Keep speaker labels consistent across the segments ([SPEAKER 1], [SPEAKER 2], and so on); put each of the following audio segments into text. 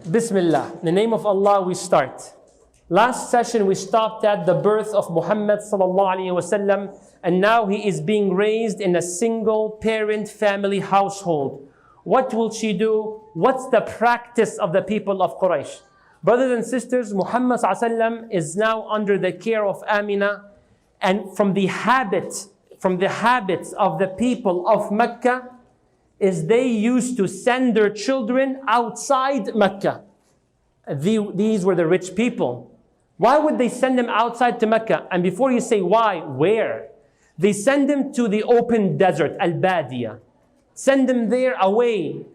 [SPEAKER 1] Bismillah, in the name of Allah we start. Last session we stopped at the birth of Muhammad sallallahu alaihi wasallam, and now he is being raised in a single parent family household. What will she do? What's the practice of the people of Quraysh? Brothers and sisters, Muhammad sallallahu alaihi wasallam is now under the care of Amina, and from the habits of the people of Mecca is they used to send their children outside Mecca. These were the rich people. Why would they send them outside to Mecca? And before you say why, where? They send them to the open desert, Al-Badiya. Send them there away.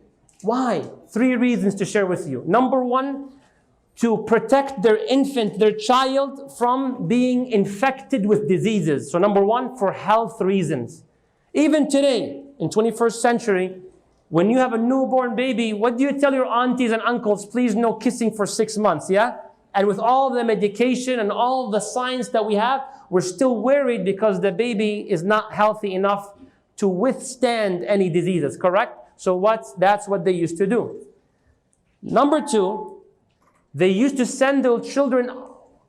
[SPEAKER 1] Why? 3 reasons to share with you. Number 1, to protect their infant, their child, from being infected with diseases. So number 1, for health reasons. Even today, in 21st century, when you have a newborn baby, what do you tell your aunties and uncles? Please no kissing for 6 months, yeah? And with all the medication and all the science that we have, we're still worried because the baby is not healthy enough to withstand any diseases, correct? So that's what they used to do. Number 2, they used to send their children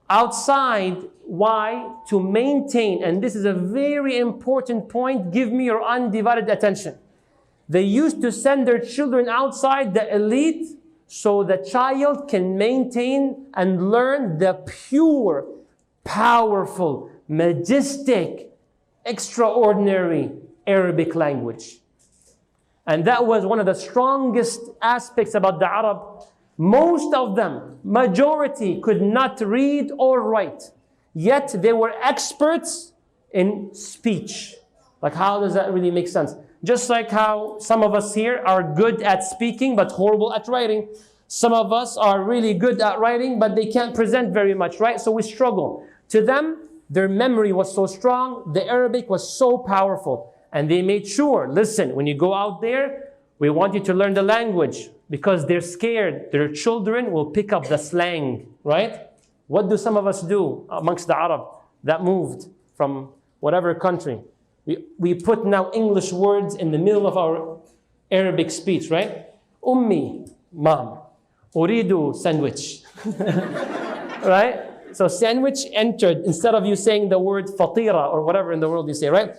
[SPEAKER 1] outside. Why? To maintain, and this is a very important point, give me your undivided attention. They used to send their children outside, the elite, so the child can maintain and learn the pure, powerful, majestic, extraordinary Arabic language. And that was one of the strongest aspects about the Arab. Most of them, majority, could not read or write. Yet they were experts in speech. Like, how does that really make sense? Just like how some of us here are good at speaking but horrible at writing. Some of us are really good at writing but they can't present very much, right? So we struggle. To them, their memory was so strong, the Arabic was so powerful. And they made sure, listen, when you go out there, we want you to learn the language because they're scared their children will pick up the slang, right? What do some of us do amongst the Arab that moved from whatever country? We put now English words in the middle of our Arabic speech, right? Ummi, mom. Uridu, sandwich. Right? So sandwich entered instead of you saying the word fatira or whatever in the world you say, right?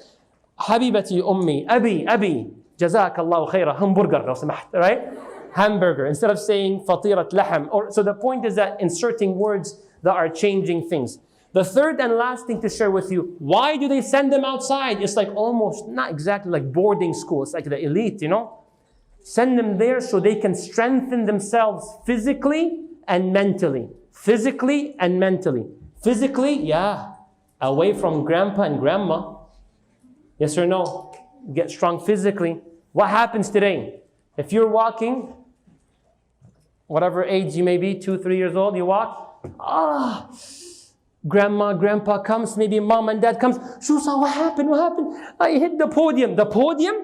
[SPEAKER 1] Habibati ummi, abi, jazakallahu khaira, hamburger, لو سمحت, right? Hamburger, instead of saying fatirat laham. So the point is that inserting words that are changing things. The third and last thing to share with you, why do they send them outside? It's like almost, not exactly like boarding school, it's like the elite, you know? Send them there so they can strengthen themselves physically and mentally. Physically and mentally. Physically, yeah, away from grandpa and grandma. Yes or no? Get strong physically. What happens today? If you're walking, whatever age you may be, 2, 3 years old, you walk, grandma, grandpa comes, maybe mom and dad comes, Shusa, what happened? What happened? I hit the podium. The podium?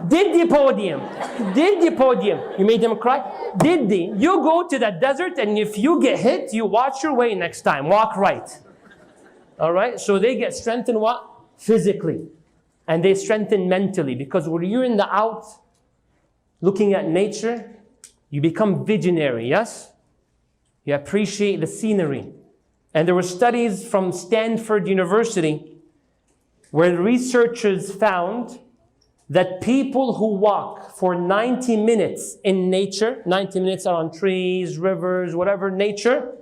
[SPEAKER 1] Did the podium? Did the podium? You made them cry? Did they? You go to the desert and if you get hit, you watch your way next time. Walk right. All right? So they get strengthened what? Physically. And they strengthen mentally. Because when you're in the out, looking at nature, you become visionary, yes? You appreciate the scenery. And there were studies from Stanford University where researchers found that people who walk for 90 minutes in nature, 90 minutes are on trees, rivers, whatever, nature,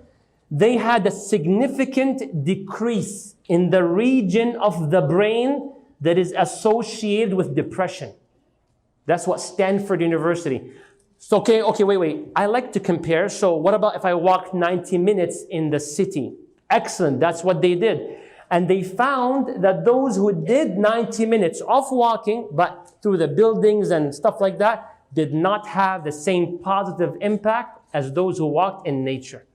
[SPEAKER 1] they had a significant decrease in the region of the brain that is associated with depression. That's what Stanford University. So, okay, wait. I like to compare. So what about if I walked 90 minutes in the city? Excellent, that's what they did. And they found that those who did 90 minutes of walking, but through the buildings and stuff like that, did not have the same positive impact as those who walked in nature.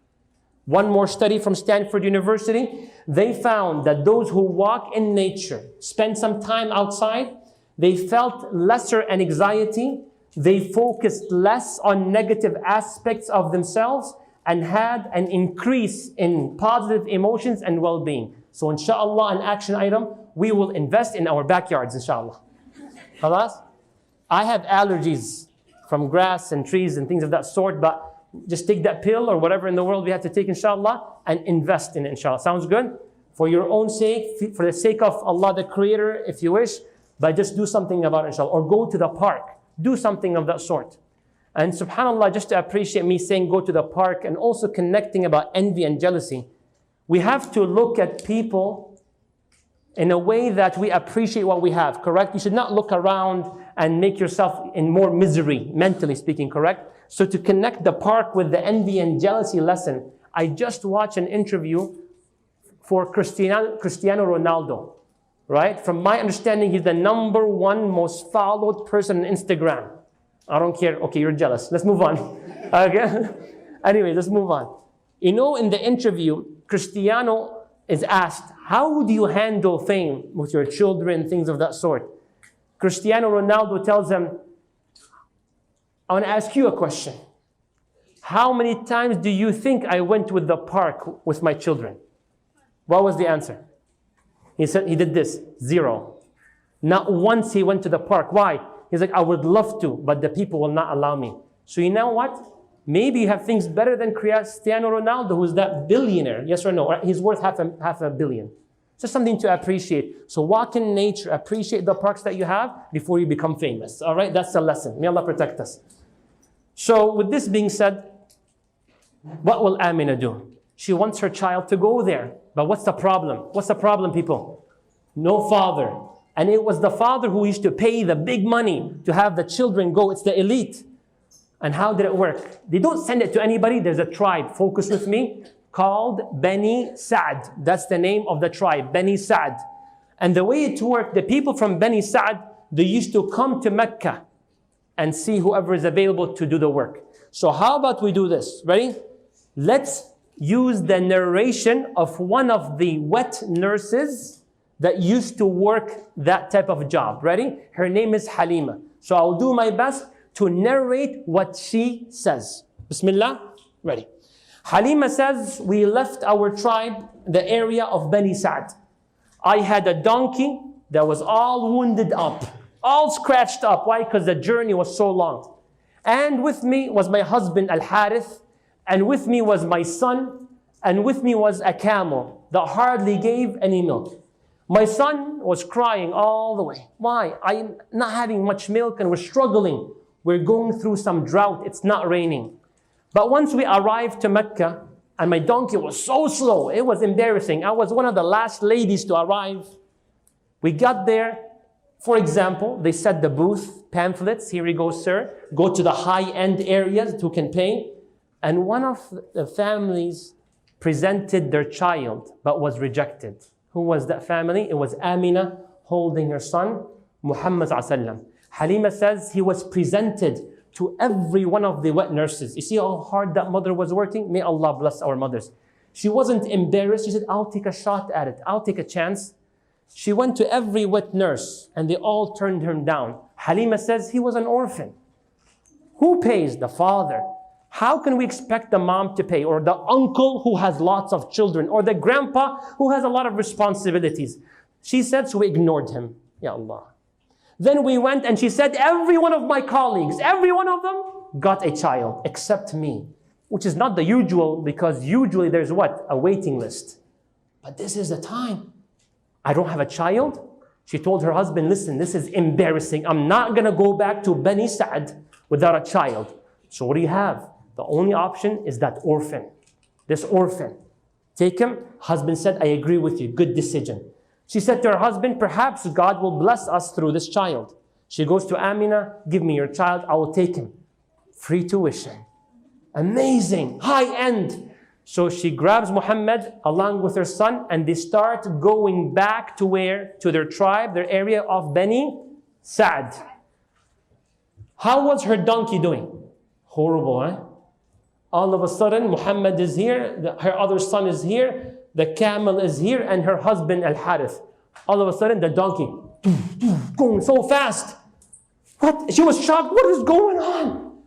[SPEAKER 1] One more study from Stanford University, they found that those who walk in nature, spend some time outside, they felt lesser anxiety, they focused less on negative aspects of themselves, and had an increase in positive emotions and well-being. So inshallah, an action item, we will invest in our backyards, inshallah. Khalas? I have allergies from grass and trees and things of that sort, but just take that pill or whatever in the world we have to take, inshallah, and invest in it, inshallah. Sounds good? For your own sake, for the sake of Allah the Creator, if you wish, but just do something about it, inshallah. Or go to the park. Do something of that sort. And subhanAllah, just to appreciate me saying go to the park and also connecting about envy and jealousy, we have to look at people in a way that we appreciate what we have, correct? You should not look around and make yourself in more misery, mentally speaking, correct? So to connect the park with the envy and jealousy lesson, I just watched an interview for Cristiano Ronaldo, right? From my understanding, he's the #1 most followed person on Instagram. I don't care. Okay, you're jealous. Let's move on. Okay. Anyway, let's move on. You know, in the interview, Cristiano is asked, how do you handle fame with your children, things of that sort? Cristiano Ronaldo tells him, I want to ask you a question. How many times do you think I went with the park with my children? What was the answer? He said he did this, 0. Not once he went to the park. Why? He's like, I would love to, but the people will not allow me. So you know what? Maybe you have things better than Cristiano Ronaldo, who's that billionaire. Yes or no? Or he's worth half a billion. Just something to appreciate. So walk in nature, appreciate the parks that you have before you become famous. All right, that's the lesson. May Allah protect us. So with this being said, what will Amina do? She wants her child to go there. But what's the problem? What's the problem, people? No father. And it was the father who used to pay the big money to have the children go. It's the elite. And how did it work? They don't send it to anybody. There's a tribe, focus with me, called Bani Sa'd. That's the name of the tribe, Bani Sa'd. And the way it worked, the people from Bani Sa'd, they used to come to Mecca and see whoever is available to do the work. So how about we do this? Ready? Let's use the narration of one of the wet nurses that used to work that type of job. Ready? Her name is Halima. So I'll do my best to narrate what she says. Bismillah. Ready. Halima says, we left our tribe, the area of Bani Sa'd. I had a donkey that was all wounded up, all scratched up. Why? Because the journey was so long. And with me was my husband Al-Harith, and with me was my son, and with me was a camel that hardly gave any milk. My son was crying all the way. Why? I'm not having much milk and we're struggling. We're going through some drought. It's not raining. But once we arrived to Mecca, and my donkey was so slow, it was embarrassing. I was one of the last ladies to arrive. We got there. For example, they set the booth, pamphlets. Here you go, sir. Go to the high-end areas who can pay. And one of the families presented their child, but was rejected. Who was that family? It was Amina holding her son, Muhammad ﷺ. Halima says he was presented to every one of the wet nurses. You see how hard that mother was working? May Allah bless our mothers. She wasn't embarrassed. She said, I'll take a shot at it. I'll take a chance. She went to every wet nurse and they all turned him down. Halima says he was an orphan. Who pays? The father. How can we expect the mom to pay, or the uncle who has lots of children, or the grandpa who has a lot of responsibilities? She said, so we ignored him. Ya Allah. Then we went and she said, every one of my colleagues, every one of them got a child except me, which is not the usual, because usually there's what? A waiting list. But this is the time. I don't have a child. She told her husband, listen, this is embarrassing. I'm not going to go back to Bani Sa'd without a child. So what do you have? The only option is that orphan. This orphan. Take him. Husband said, I agree with you. Good decision. She said to her husband, perhaps God will bless us through this child. She goes to Amina, give me your child, I will take him. Free tuition. Amazing. High end. So she grabs Muhammad along with her son and they start going back to where? To their tribe, their area of Bani Sa'd. How was her donkey doing? Horrible, eh? All of a sudden, Muhammad is here, her other son is here, the camel is here, and her husband Al-Harith. All of a sudden, the donkey, going so fast. What? She was shocked. What is going on?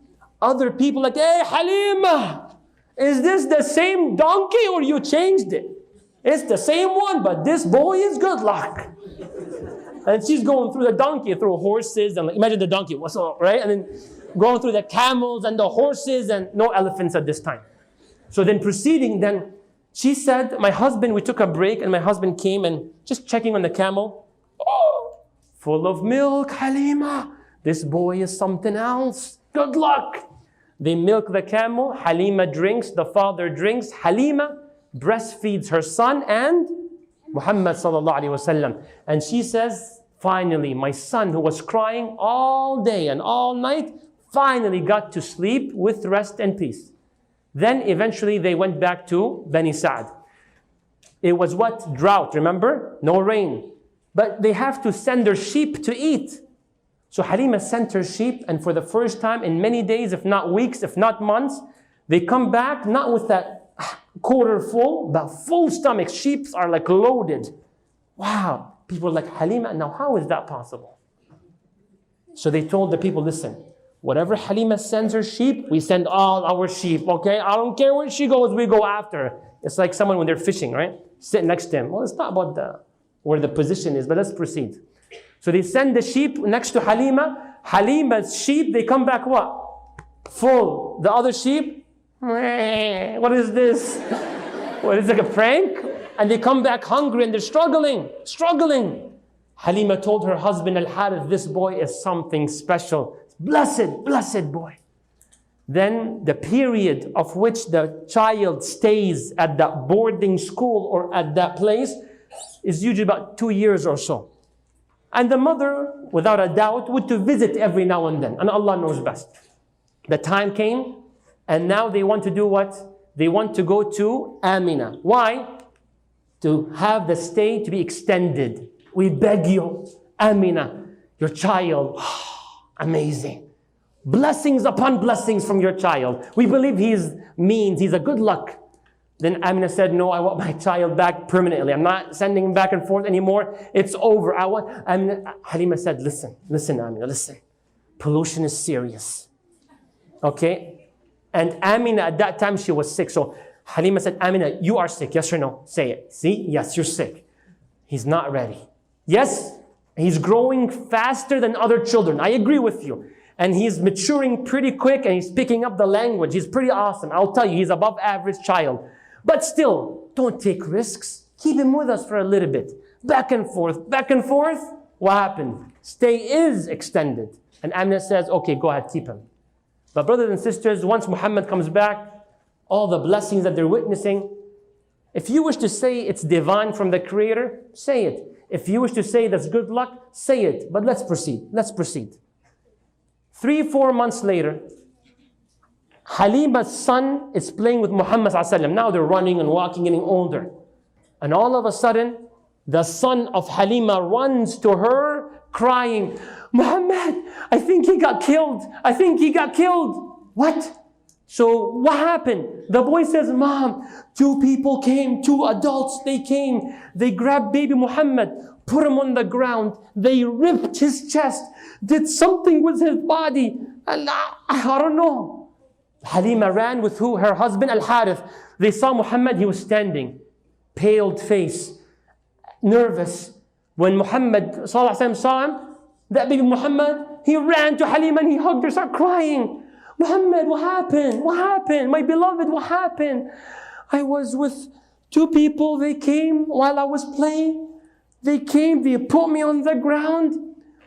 [SPEAKER 1] Other people like, hey, Halima, is this the same donkey or you changed it? It's the same one, but this boy is good luck. And she's going through the donkey, through horses, and like, imagine the donkey, what's up, right? And then going through the camels and the horses and no elephants at this time. So then proceeding, then she said, my husband, we took a break and my husband came and just checking on the camel. Oh, full of milk, Halima. This boy is something else. Good luck. They milk the camel. Halima drinks. The father drinks. Halima breastfeeds her son and Muhammad sallallahu alaihi wasallam. And she says, finally, my son who was crying all day and all night, finally got to sleep with rest and peace. Then eventually they went back to Bani Sa'd. It was what? Drought, remember? No rain. But they have to send their sheep to eat. So Halima sent her sheep, and for the first time in many days, if not weeks, if not months, they come back not with that quarter full, but full stomach. Sheep are like loaded. Wow. People are like, Halima, now how is that possible? So they told the people, listen, whatever Halima sends her sheep, we send all our sheep, okay? I don't care where she goes, we go after her. It's like someone when they're fishing, right? Sit next to him. Well, it's not about where the position is, but let's proceed. So they send the sheep next to Halima. Halima's sheep, they come back what? Full. The other sheep, what is this? What is it, like a prank? And they come back hungry and they're struggling. Halima told her husband Al-Harith, this boy is something special. Blessed boy. Then the period of which the child stays at that boarding school or at that place is usually about 2 years or so. And the mother, without a doubt, would to visit every now and then. And Allah knows best. The time came, and now they want to do what? They want to go to Amina. Why? To have the stay to be extended. We beg you, Amina, your child, amazing. Blessings upon blessings from your child. We believe he's a good luck. Then Amina said, no, I want my child back permanently. I'm not sending him back and forth anymore. It's over. Halima said, listen, Amina, listen. Pollution is serious. Okay? And Amina, at that time, she was sick. So Halima said, Amina, you are sick. Yes or no? Say it. See? Yes, you're sick. He's not ready. Yes, he's growing faster than other children. I agree with you. And he's maturing pretty quick and he's picking up the language. He's pretty awesome. I'll tell you, he's above average child. But still, don't take risks. Keep him with us for a little bit. Back and forth. What happened? Stay is extended. And Amina says, okay, go ahead, keep him. But brothers and sisters, once Muhammad comes back, all the blessings that they're witnessing, if you wish to say it's divine from the Creator, say it. If you wish to say that's good luck, say it. But let's proceed. 3-4 months later, Halima's son is playing with Muhammad ﷺ. Now they're running and walking, getting older. And all of a sudden, the son of Halima runs to her crying, Muhammad, I think he got killed. What? So what happened? The boy says, Mom, 2 people came, 2 adults, they came. They grabbed baby Muhammad, put him on the ground. They ripped his chest, did something with his body. And I don't know. Halima ran with who? Her husband Al-Harith. They saw Muhammad, he was standing, paled face, nervous. When Muhammad ﷺ saw him, that baby Muhammad, he ran to Halima and he hugged her, started crying. Muhammad, what happened? My beloved, what happened? I was with 2 people, they came while I was playing. They put me on the ground.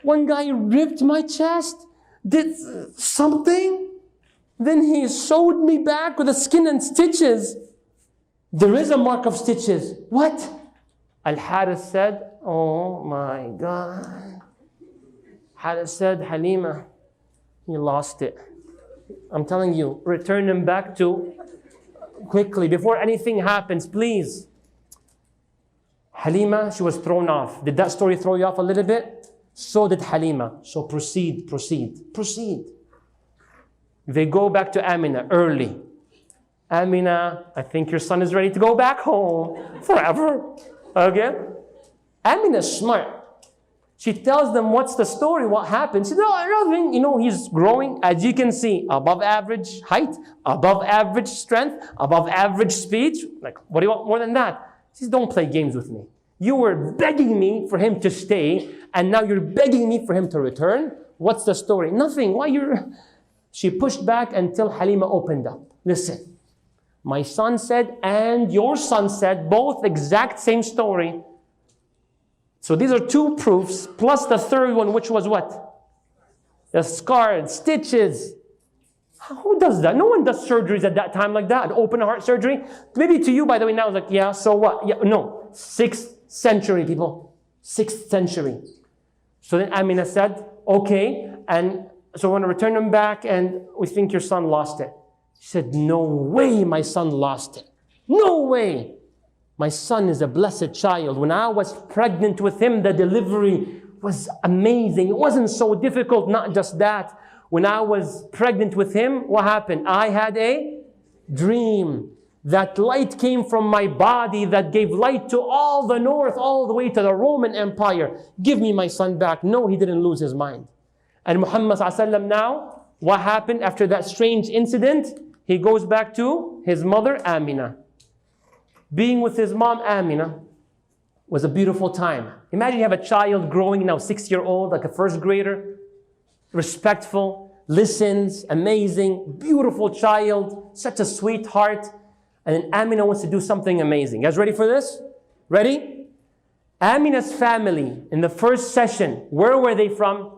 [SPEAKER 1] One guy ripped my chest, did something. Then he sewed me back with the skin and stitches. There is a mark of stitches. What? Al-Harith said, oh my God. Harith said, Halima, he lost it. I'm telling you, return him back to quickly before anything happens, please. Halima, she was thrown off. Did that story throw you off a little bit? So did Halima. So proceed. They go back to Amina early. Amina, I think your son is ready to go back home forever. Okay? Amina's smart. She tells them what's the story, what happened. She said, no, nothing. He's growing, as you can see, above average height, above average strength, above average speech. Like, what do you want more than that? She says, don't play games with me. You were begging me for him to stay, and now you're begging me for him to return. What's the story? Nothing. Why you're... She pushed back until Halima opened up. Listen, my son said and your son said, both exact same story. So these are two proofs, plus the third one, which was what? The scarred, stitches. Who does that? No one does surgeries at that time like that, open heart surgery. Maybe to you, by the way, now it's like, yeah, so what? Yeah, no, 6th century, people. 6th century. So then Amina said, okay, and so we're going to return him back, and we think your son lost it. She said, no way my son lost it. No way. My son is a blessed child. When I was pregnant with him, the delivery was amazing. It wasn't so difficult, not just that. When I was pregnant with him, what happened? I had a dream. That light came from my body that gave light to all the north, all the way to the Roman Empire. Give me my son back. No, he didn't lose his mind. And Muhammad ﷺ now, what happened after that strange incident? He goes back to his mother, Amina. Being with his mom, Amina, was a beautiful time. Imagine you have a child growing now, 6-year-old, like a first grader, respectful, listens, amazing, beautiful child, such a sweetheart. And then Amina wants to do something amazing. You guys ready for this? Ready? Amina's family in the first session, where were they from?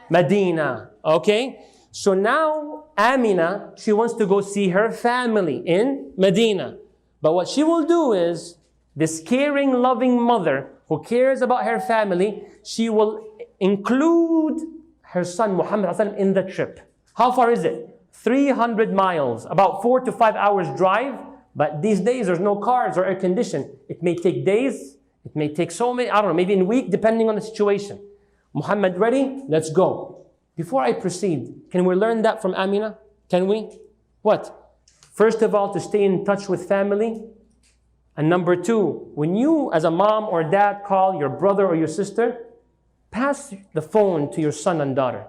[SPEAKER 1] Medina. Okay? So now Amina, she wants to go see her family in Medina. But what she will do is, this caring, loving mother who cares about her family, she will include her son Muhammad ﷺ in the trip. How far is it? 300 miles, about 4 to 5 hours drive. But these days there's no cars or air condition. It may take days, it may take so many, I don't know, maybe in a week, depending on the situation. Muhammad, ready? Let's go. Before I proceed, can we learn that from Amina? Can we? What? First of all, to stay in touch with family. And number 2, when you as a mom or dad call your brother or your sister, pass the phone to your son and daughter.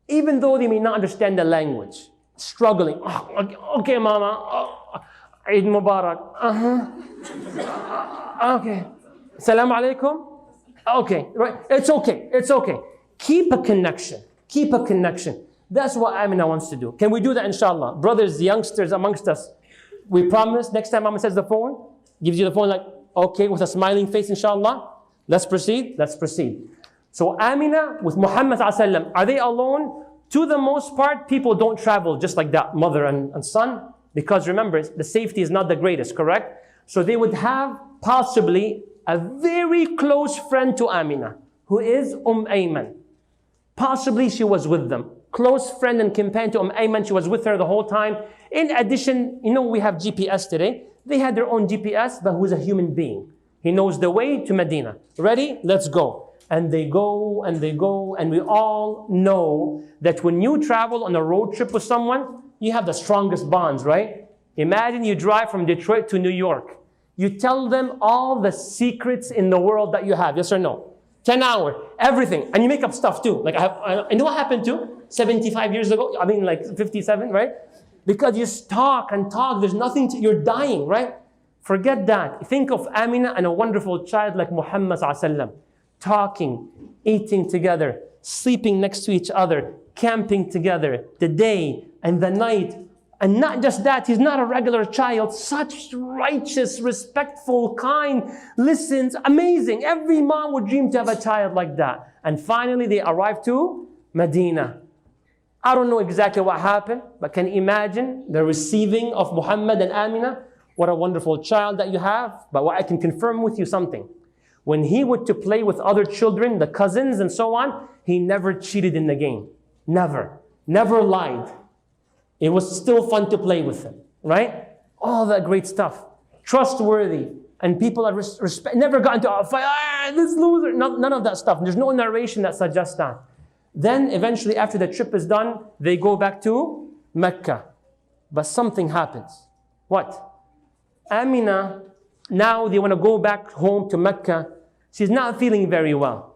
[SPEAKER 1] Even though they may not understand the language, struggling. Oh, okay, mama. Oh, Eid Mubarak. Okay. Salam alaikum. Okay, right. It's okay. It's okay. Keep a connection. Keep a connection. That's what Amina wants to do. Can we do that, inshallah? Brothers, youngsters amongst us, we promise next time mama says the phone, gives you the phone like, okay, with a smiling face, inshallah. Let's proceed. Let's proceed. So Amina with Muhammad ﷺ, are they alone? To the most part, people don't travel just like that, mother and son. Because remember, the safety is not the greatest, correct? So they would have possibly a very close friend to Amina, who is Ayman. Possibly she was with them. Close friend and companion to Ayman, she was with her the whole time. In addition, you know we have GPS today. They had their own GPS, but who's a human being. He knows the way to Medina. Ready? Let's go. And they go, and they go, and we all know that when you travel on a road trip with someone, you have the strongest bonds, right? Imagine you drive from Detroit to New York. You tell them all the secrets in the world that you have, yes or no? 10 hours, everything. And you make up stuff too. Like I know what happened too? 75 years ago, I mean like 57, right? Because you talk and talk, there's nothing to, you're dying, right? Forget that. Think of Amina and a wonderful child like Muhammad ﷺ. Talking, eating together, sleeping next to each other, camping together, the day and the night. And not just that, he's not a regular child, such righteous, respectful, kind, listens, amazing. Every mom would dream to have a child like that. And finally they arrived to Medina. I don't know exactly what happened, but can you imagine the receiving of Muhammad and Amina? What a wonderful child that you have. But what I can confirm with you something. When he went to play with other children, the cousins and so on, he never cheated in the game. Never. Never lied. It was still fun to play with him, right? All that great stuff. Trustworthy. And people are respect. Never got into a fight. This loser. None of that stuff. There's no narration that suggests that. Then eventually after the trip is done, they go back to Mecca. But something happens. What? Amina, now they want to go back home to Mecca. She's not feeling very well.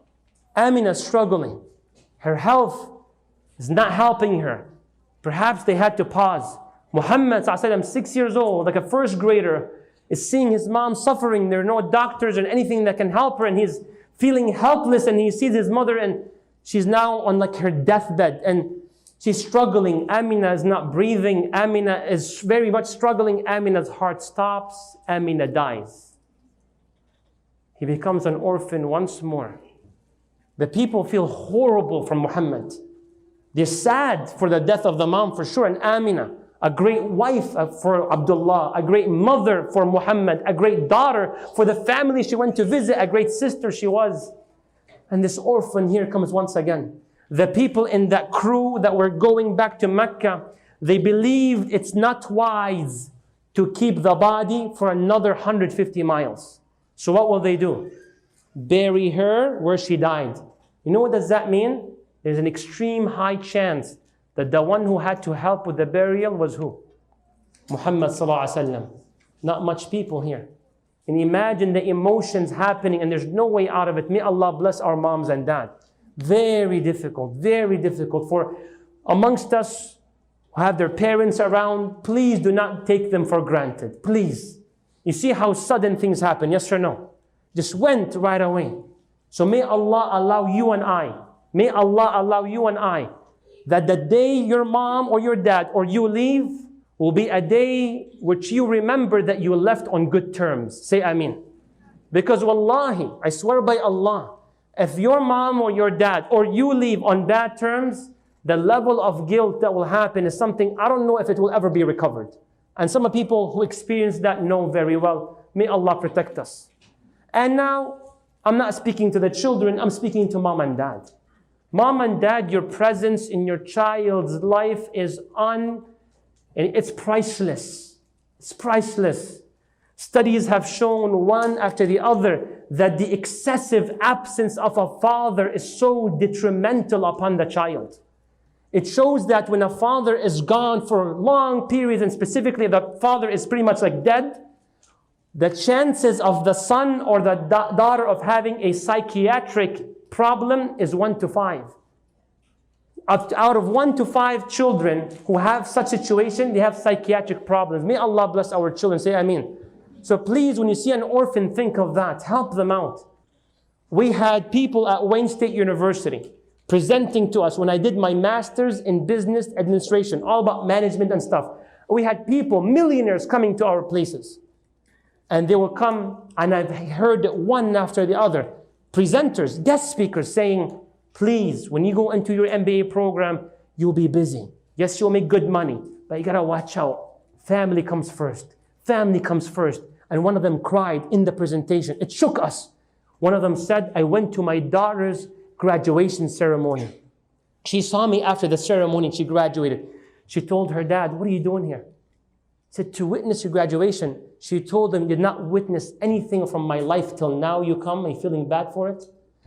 [SPEAKER 1] Amina's struggling. Her health is not helping her. Perhaps they had to pause. Muhammad ﷺ, 6 years old, like a first grader, is seeing his mom suffering. There are no doctors or anything that can help her, and he's feeling helpless, and he sees his mother, and she's now on like her deathbed. And She's struggling. Amina is not breathing. Amina is very much struggling. Amina's heart stops. Amina dies. He becomes an orphan once more. The people feel horrible for Muhammad. They're sad for the death of the mom for sure, and Amina, a great wife for Abdullah, a great mother for Muhammad, a great daughter for the family she went to visit, a great sister she was. And this orphan here comes once again. The people in that crew that were going back to Mecca, they believed it's not wise to keep the body for another 150 miles. So what will they do? Bury her where she died. You know what does that mean? There's an extreme high chance that the one who had to help with the burial was who? Muhammad sallallahu alaihi wasallam. Not much people here. And imagine the emotions happening, and there's no way out of it. May Allah bless our moms and dads. Very difficult for amongst us who have their parents around. Please do not take them for granted. Please. You see how sudden things happen, yes or no? Just went right away. So may Allah allow you and I, that the day your mom or your dad or you leave will be a day which you remember that you left on good terms. Say Ameen. Because wallahi, I swear by Allah, if your mom or your dad or you leave on bad terms, the level of guilt that will happen is something I don't know if it will ever be recovered. And some people who experience that know very well. May Allah protect us. And now, I'm not speaking to the children, I'm speaking to mom and dad. Mom and dad, your presence in your child's life is it's priceless. It's priceless. Studies have shown one after the other that the excessive absence of a father is so detrimental upon the child. It shows that when a father is gone for long periods, and specifically the father is pretty much like dead, the chances of the son or the daughter of having a psychiatric problem is 1 to 5. Out of 1 to 5 children who have such situation, they have psychiatric problems. May Allah bless our children. Say Ameen. So please, when you see an orphan, think of that. Help them out. We had people at Wayne State University presenting to us when I did my master's in business administration, all about management and stuff. We had people, millionaires, coming to our places. And they will come, and I've heard one after the other, presenters, guest speakers saying, please, when you go into your MBA program, you'll be busy. Yes, you'll make good money, but you gotta watch out. Family comes first. Family comes first. And one of them cried in the presentation. It shook us. One of them said, I went to my daughter's graduation ceremony. She saw me after the ceremony and she graduated. She told her dad, what are you doing here? Said, to witness your graduation. She told him, you did not witness anything from my life till now you come. Are you feeling bad for it?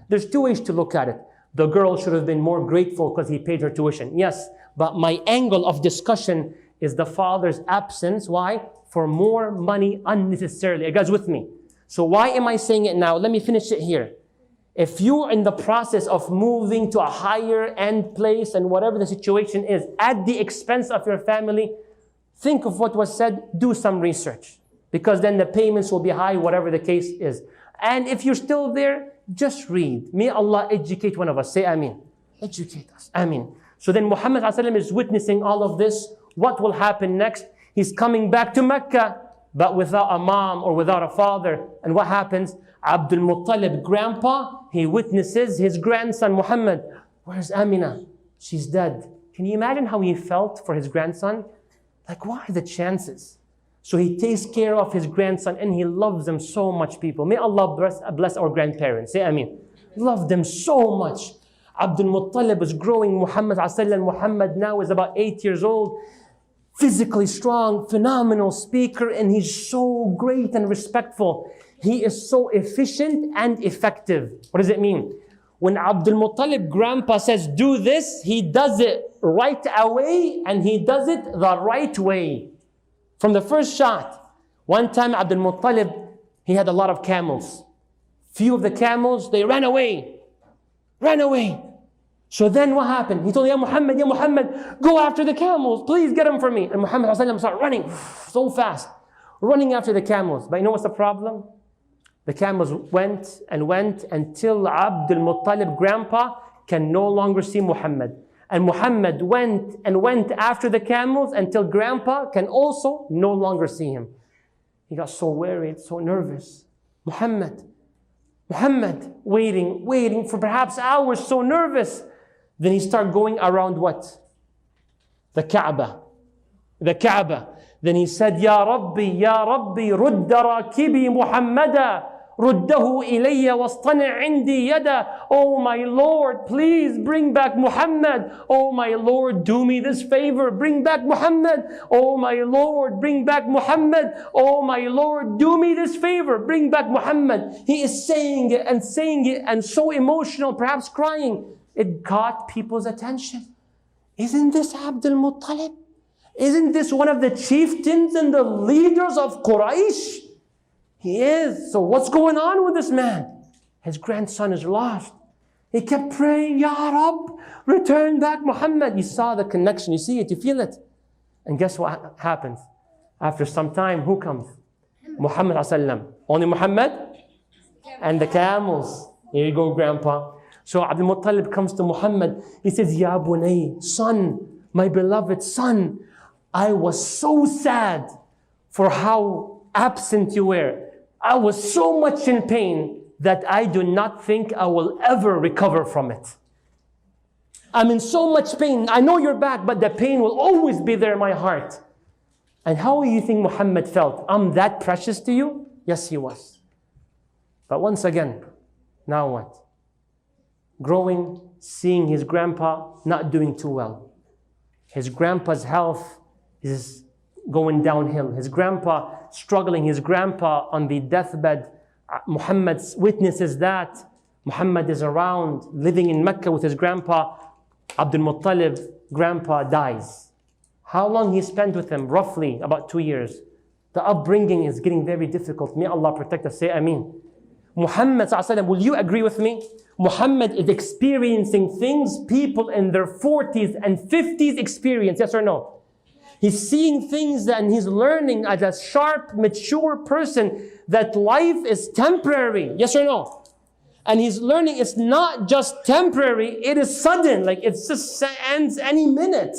[SPEAKER 1] There's 2 ways to look at it. The girl should have been more grateful because he paid her tuition. Yes, but my angle of discussion is the father's absence. Why? For more money unnecessarily. Are you guys with me? So why am I saying it now? Let me finish it here. If you're in the process of moving to a higher end place and whatever the situation is, at the expense of your family, think of what was said, do some research. Because then the payments will be high, whatever the case is. And if you're still there, just read. May Allah educate one of us. Say Ameen. Educate us. Ameen. So then Muhammad ﷺ is witnessing all of this. What will happen next? He's coming back to Mecca, but without a mom or without a father. And what happens? Abdul Muttalib, grandpa, he witnesses his grandson Muhammad. Where's Amina? She's dead. Can you imagine how he felt for his grandson? Like, what are the chances? So he takes care of his grandson and he loves them so much, people. May Allah bless our grandparents. Say Ameen. Love them so much. Abdul Muttalib is growing Muhammad ﷺ. Muhammad now is about 8 years old. Physically strong, phenomenal speaker, and he's so great and respectful. He is so efficient and effective. What does it mean? When Abdul Muttalib grandpa says, do this, he does it right away and he does it the right way. From the first shot. One time Abdul Muttalib, he had a lot of camels. Few of the camels, they ran away. Ran away. So then what happened? He told, Ya Muhammad, go after the camels. Please get them for me. And Muhammad started running so fast. Running after the camels. But you know what's the problem? The camels went and went until Abdul Muttalib grandpa can no longer see Muhammad. And Muhammad went and went after the camels until Grandpa can also no longer see him. He got so worried, so nervous. Muhammad, waiting for perhaps hours, so nervous. Then he started going around what? The Kaaba. Then he said, Ya Rabbi, rudda rakibi Muhammada. Ruddahu ilayya wastani' indi yada. Oh my Lord, please bring back Muhammad. Oh my Lord, do me this favor. Bring back Muhammad. Oh my Lord, bring back Muhammad. Oh my Lord, do me this favor. Bring back Muhammad. He is saying it and so emotional, perhaps crying. It caught people's attention. Isn't this Abdul Muttalib? Isn't this one of the chieftains and the leaders of Quraysh? He is. So what's going on with this man? His grandson is lost. He kept praying, Ya Rab, return back Muhammad. You saw the connection. You see it. You feel it. And guess what happens? After some time, who comes? Muhammad ﷺ. Only Muhammad and the camels. Here you go, Grandpa. So Abdul Muttalib comes to Muhammad. He says, Ya Bunay, son, my beloved son, I was so sad for how absent you were. I was so much in pain that I do not think I will ever recover from it. I'm in so much pain. I know you're back, but the pain will always be there in my heart. And how do you think Muhammad felt? I'm that precious to you? Yes, he was. But once again, now what? Growing, seeing his grandpa not doing too well. His grandpa's health is going downhill. His grandpa struggling, his grandpa on the deathbed. Muhammad witnesses that. Muhammad is around, living in Mecca with his grandpa. Abdul Muttalib, grandpa dies. How long he spent with him? Roughly about 2 years. The upbringing is getting very difficult. May Allah protect us. Say Ameen. Muhammad ﷺ, will you agree with me? Muhammad is experiencing things people in their 40s and 50s experience. Yes or no? He's seeing things and he's learning as a sharp, mature person that life is temporary. Yes or no? And he's learning it's not just temporary, it is sudden. Like it just ends any minute.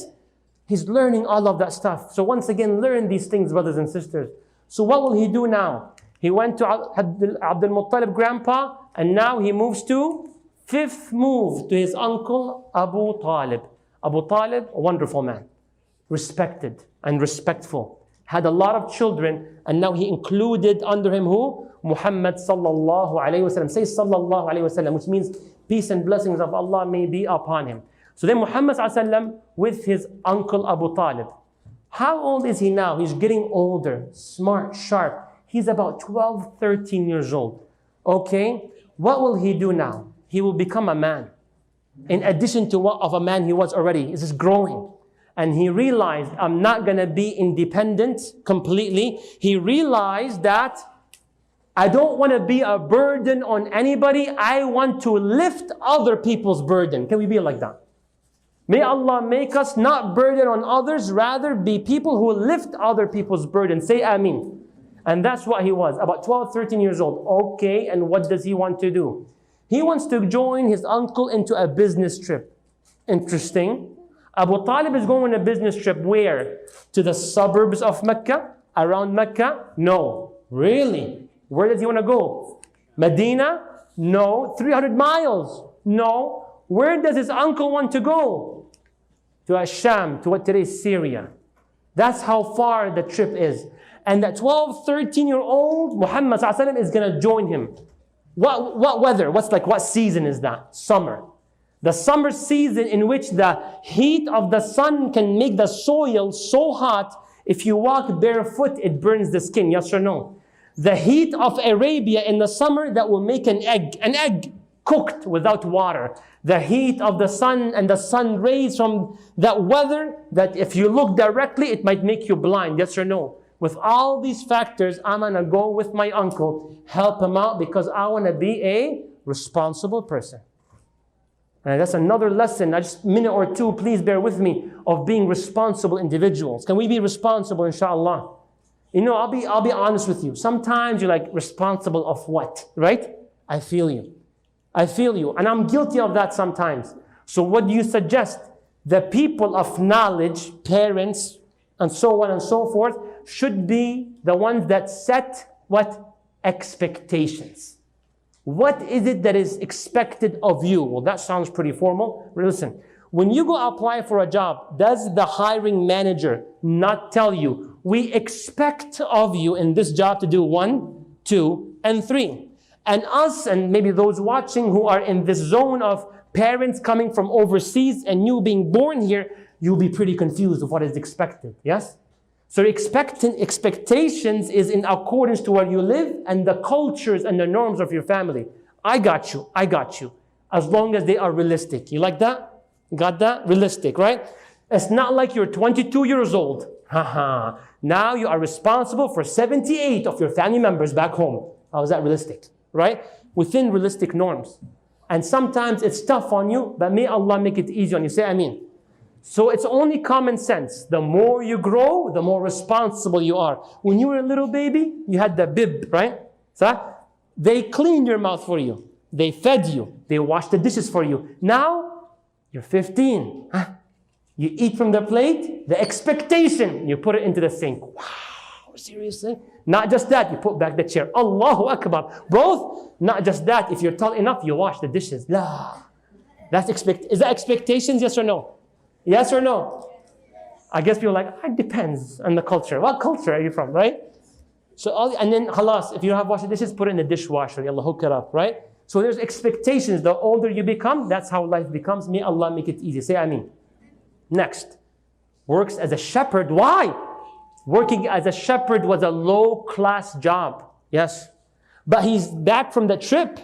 [SPEAKER 1] He's learning all of that stuff. So once again, learn these things, brothers and sisters. So what will he do now? He went to Abdul Muttalib grandpa, and now he moves to fifth move to his uncle Abu Talib. Abu Talib, a wonderful man. Respected and respectful. Had a lot of children, and now he included under him who? Muhammad sallallahu alayhi wasallam. Say sallallahu alayhi wasallam, which means peace and blessings of Allah may be upon him. So then Muhammad sallallahu alayhi wasallam with his uncle Abu Talib. How old is he now? He's getting older, smart, sharp. He's about 12, 13 years old. Okay, what will he do now? He will become a man. In addition to what of a man he was already, he's just growing. And he realized, I'm not going to be independent completely. He realized that I don't want to be a burden on anybody. I want to lift other people's burden. Can we be like that? May Allah make us not burden on others, rather be people who lift other people's burden. Say Ameen. And that's what he was, about 12, 13 years old. Okay, and what does he want to do? He wants to join his uncle into a business trip. Interesting. Abu Talib is going on a business trip where? To the suburbs of Mecca? Around Mecca? No. Really? Where does he want to go? Medina? No. 300 miles? No. Where does his uncle want to go? To Asham, to what today is Syria. That's how far the trip is. And that 12, 13-year-old Muhammad ﷺ is going to join him. What weather? What season is that? Summer. The summer season in which the heat of the sun can make the soil so hot, if you walk barefoot, it burns the skin. Yes or no? The heat of Arabia in the summer that will make an egg cooked without water. The heat of the sun and the sun rays from that weather, that if you look directly, it might make you blind. Yes or no? With all these factors, I'm going to go with my uncle, help him out because I want to be a responsible person. And that's another lesson, just a minute or two, please bear with me, of being responsible individuals. Can we be responsible, inshallah? You know, I'll be honest with you. Sometimes you're like, responsible of what, right? I feel you. And I'm guilty of that sometimes. So what do you suggest? The people of knowledge, parents, and so on and so forth, should be the ones that set what? Expectations. What is it that is expected of you? Well, that sounds pretty formal. Listen, when you go apply for a job, does the hiring manager not tell you, we expect of you in this job to do 1, 2, and 3? And us, and maybe those watching who are in this zone of parents coming from overseas and you being born here, you'll be pretty confused of what is expected, yes? So expectations is in accordance to where you live and the cultures and the norms of your family. I got you, as long as they are realistic. You like that? Got that? Realistic, right? It's not like you're 22 years old. Now you are responsible for 78 of your family members back home. How is that realistic, right? Within realistic norms. And sometimes it's tough on you, but may Allah make it easy on you. Say Ameen. So it's only common sense. The more you grow, the more responsible you are. When you were a little baby, you had the bib, right? So they cleaned your mouth for you. They fed you. They washed the dishes for you. Now, you're 15. You eat from the plate, the expectation, you put it into the sink. Wow, seriously? Not just that, you put back the chair. Allahu Akbar. Both, not just that, if you're tall enough, you wash the dishes. La. Is that expectations, yes or no? Yes or no? I guess people are like, it depends on the culture. What culture are you from, right? So, and then, khalas, if you don't have washed dishes, put it in the dishwasher. Allah hook it up, right? So there's expectations. The older you become, that's how life becomes. May Allah make it easy. Say Ameen. Next, works as a shepherd. Why? Working as a shepherd was a low-class job. Yes. But he's back from the trip.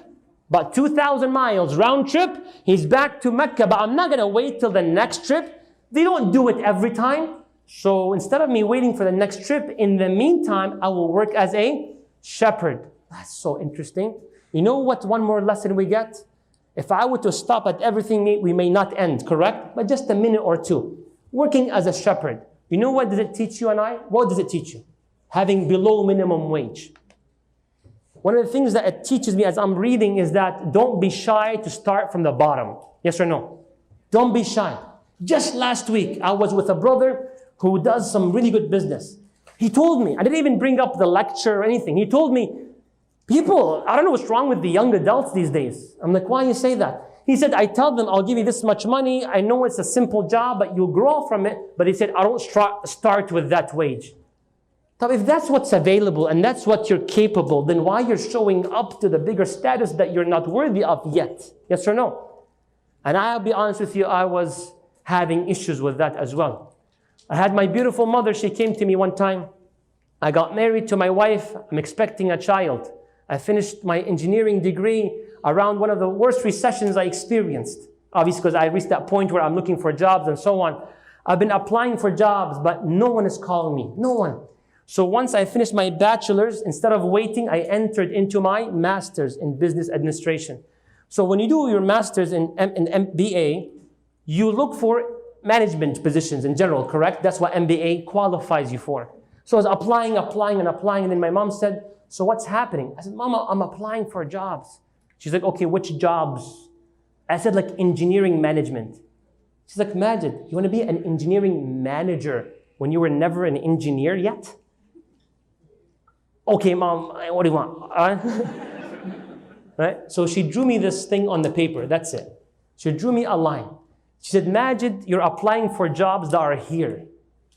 [SPEAKER 1] About 2,000 miles round trip. He's back to Mecca, but I'm not going to wait till the next trip. They don't do it every time. So instead of me waiting for the next trip, in the meantime, I will work as a shepherd. That's so interesting. You know what one more lesson we get? If I were to stop at everything, we may not end, correct? But just a minute or two. Working as a shepherd. You know what does it teach you and I? What does it teach you? Having below minimum wage. One of the things that it teaches me as I'm reading is that don't be shy to start from the bottom. Yes or no? Don't be shy. Just last week, I was with a brother who does some really good business. He told me, I didn't even bring up the lecture or anything. He told me, people, I don't know what's wrong with the young adults these days. I'm like, why you say that? He said, I tell them, I'll give you this much money. I know it's a simple job, but you'll grow from it. But he said, I don't start with that wage. So if that's what's available and that's what you're capable, then why you're showing up to the bigger status that you're not worthy of yet? Yes or no? And I'll be honest with you, I was having issues with that as well. I had my beautiful mother, she came to me one time. I got married to my wife, I'm expecting a child. I finished my engineering degree around one of the worst recessions I experienced. Obviously, because I reached that point where I'm looking for jobs and so on. I've been applying for jobs, but no one is calling me. No one. So once I finished my bachelor's, instead of waiting, I entered into my master's in business administration. So when you do your master's in MBA, you look for management positions in general, correct? That's what MBA qualifies you for. So I was applying, and then my mom said, so what's happening? I said, Mama, I'm applying for jobs. She's like, okay, which jobs? I said, like engineering management. She's like, Majed, you want to be an engineering manager when you were never an engineer yet? Okay, Mom, what do you want? Right? So she drew me this thing on the paper. That's it. She drew me a line. She said, Majed, you're applying for jobs that are here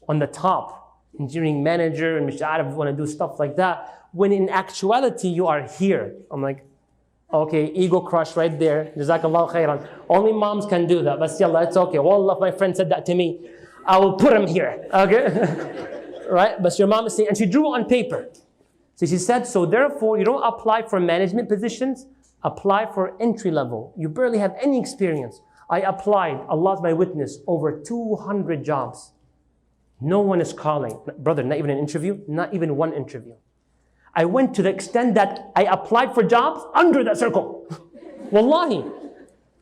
[SPEAKER 1] on the top. Engineering manager and Mish'arif want to do stuff like that. When in actuality, you are here. I'm like, okay, ego crush right there. Jazakallah khairan. Only moms can do that. But yallah, it's okay. Wallah, my friend said that to me. I will put him here. Okay? Right? But your mom is saying, and she drew on paper. So she said, so therefore, you don't apply for management positions, apply for entry level. You barely have any experience. I applied, Allah's my witness, over 200 jobs. No one is calling. Brother, not even an interview, not even one interview. I went to the extent that I applied for jobs under that circle. Wallahi.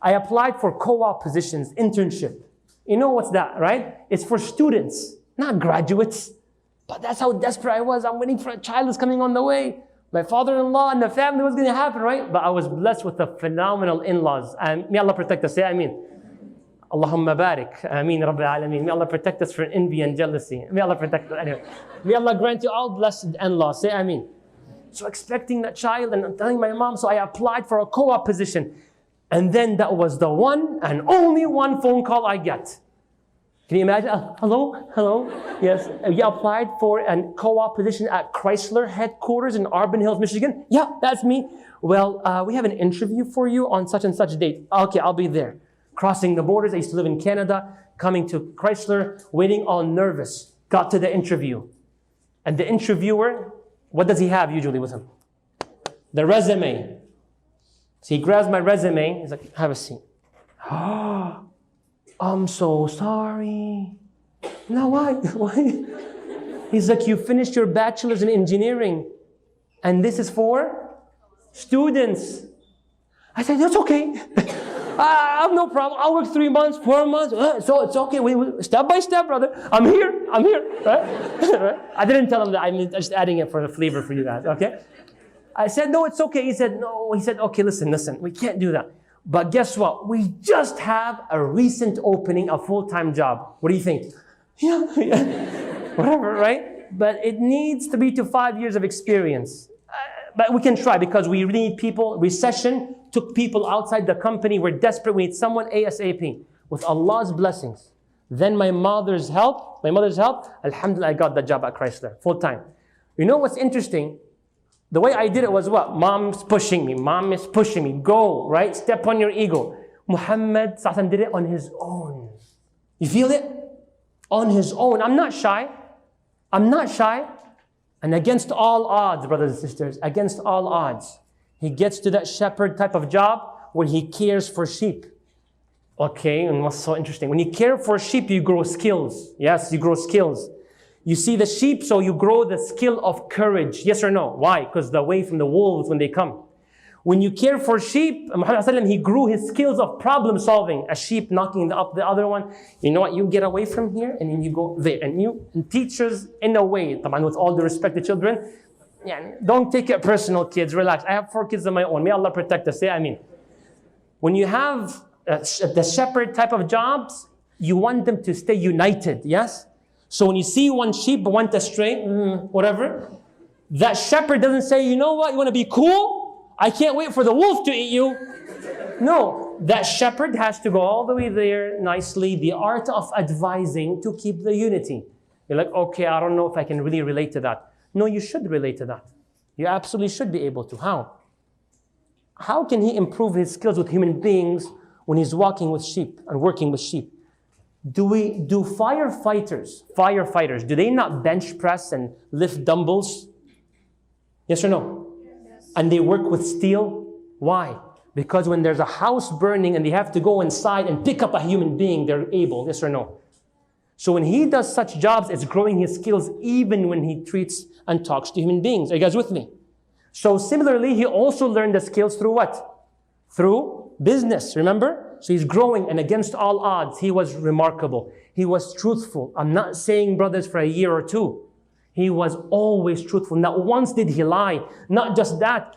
[SPEAKER 1] I applied for co-op positions, internship. You know what's that, right? It's for students, not graduates. But that's how desperate I was. I'm waiting for a child who's coming on the way. My father-in-law and the family was going to happen, right? But I was blessed with the phenomenal in-laws. And may Allah protect us. Say Ameen. Allahumma barik. Ameen Rabbil Alameen. May Allah protect us from envy and jealousy. May Allah protect us. Anyway, may Allah grant you all blessed in-laws. Say Ameen. So expecting that child, and I'm telling my mom, so I applied for a co-op position. And then that was the one and only one phone call I get. Can you imagine? Hello? Yes. You applied for a co-op position at Chrysler headquarters in Auburn Hills, Michigan? Yeah, that's me. Well, we have an interview for you on such and such date. Okay, I'll be there. Crossing the borders. I used to live in Canada, coming to Chrysler, waiting all nervous. Got to the interview. And the interviewer, what does he have usually with him? The resume. So he grabs my resume. He's like, have a seat. I'm so sorry. No, why? Why? He's like, you finished your bachelor's in engineering, and this is for students. I said, that's okay. I have no problem. I'll work 3 months, 4 months. So it's okay. We step by step, brother. I'm here. Right? I didn't tell him that. I'm just adding it for the flavor for you guys. Okay? I said, no, it's okay. He said, no. He said, okay, listen. We can't do that. But guess what? We just have a recent opening, a full-time job. What do you think? Yeah. Whatever, right? But it needs to be to 5 years of experience. But we can try because we need people. Recession took people outside the company. We're desperate. We need someone ASAP with Allah's blessings. Then my mother's help, alhamdulillah, I got the job at Chrysler, full-time. You know what's interesting? The way I did it was what? Mom's pushing me. Mom is pushing me. Go, right? Step on your ego. Muhammad ﷺ did it on his own. You feel it? On his own. I'm not shy. And against all odds, brothers and sisters, against all odds, he gets to that shepherd type of job where he cares for sheep. Okay, and what's so interesting? When you care for sheep, you grow skills. Yes, you grow skills. You see the sheep, so you grow the skill of courage. Yes or no? Why? Because they're away from the wolves when they come. When you care for sheep, Muhammad ﷺ, he grew his skills of problem solving. A sheep knocking up the other one. You know what? You get away from here and then you go there. And teachers, in a way, with all the respect to children, don't take it personal, kids. Relax. I have 4 kids of my own. May Allah protect us. Say Ameen. When you have the shepherd type of jobs, you want them to stay united. Yes? So when you see one sheep went astray, whatever, that shepherd doesn't say, you know what, you want to be cool? I can't wait for the wolf to eat you. No, that shepherd has to go all the way there nicely, the art of advising to keep the unity. You're like, okay, I don't know if I can really relate to that. No, you should relate to that. You absolutely should be able to. How? How can he improve his skills with human beings when he's walking with sheep and working with sheep? Do firefighters, do they not bench press and lift dumbbells? Yes or no? Yes. And they work with steel? Why? Because when there's a house burning and they have to go inside and pick up a human being, they're able. Yes or no? So when he does such jobs, it's growing his skills even when he treats and talks to human beings. Are you guys with me? So similarly, he also learned the skills through what? Through business, remember? So he's growing, and against all odds, he was remarkable. He was truthful. I'm not saying, brothers, for a year or two. He was always truthful. Not once did he lie. Not just that.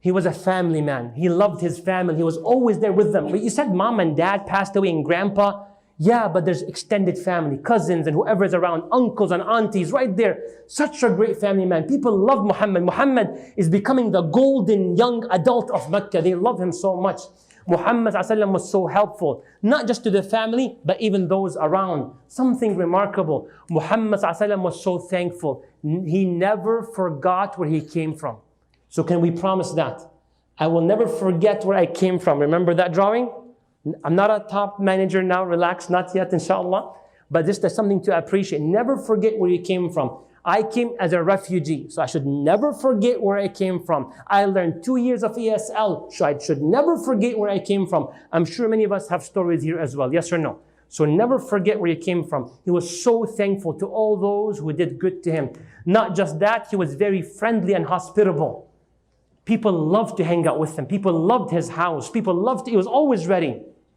[SPEAKER 1] He was a family man. He loved his family. He was always there with them. But you said mom and dad passed away and grandpa. Yeah, but there's extended family, cousins and whoever is around, uncles and aunties right there. Such a great family man. People love Muhammad. Muhammad is becoming the golden young adult of Mecca. They love him so much. Muhammad ﷺ was so helpful, not just to the family, but even those around. Something remarkable. Muhammad ﷺ was so thankful. He never forgot where he came from. So can we promise that? I will never forget where I came from. Remember that drawing? I'm not a top manager now. Relax, not yet, inshallah. But this is something to appreciate. Never forget where you came from. I came as a refugee, so I should never forget where I came from. I learned 2 years of ESL, so I should never forget where I came from. I'm sure many of us have stories here as well, yes or no? So never forget where you came from. He was so thankful to all those who did good to him. Not just that, he was very friendly and hospitable. People loved to hang out with him. People loved his house. He was always ready.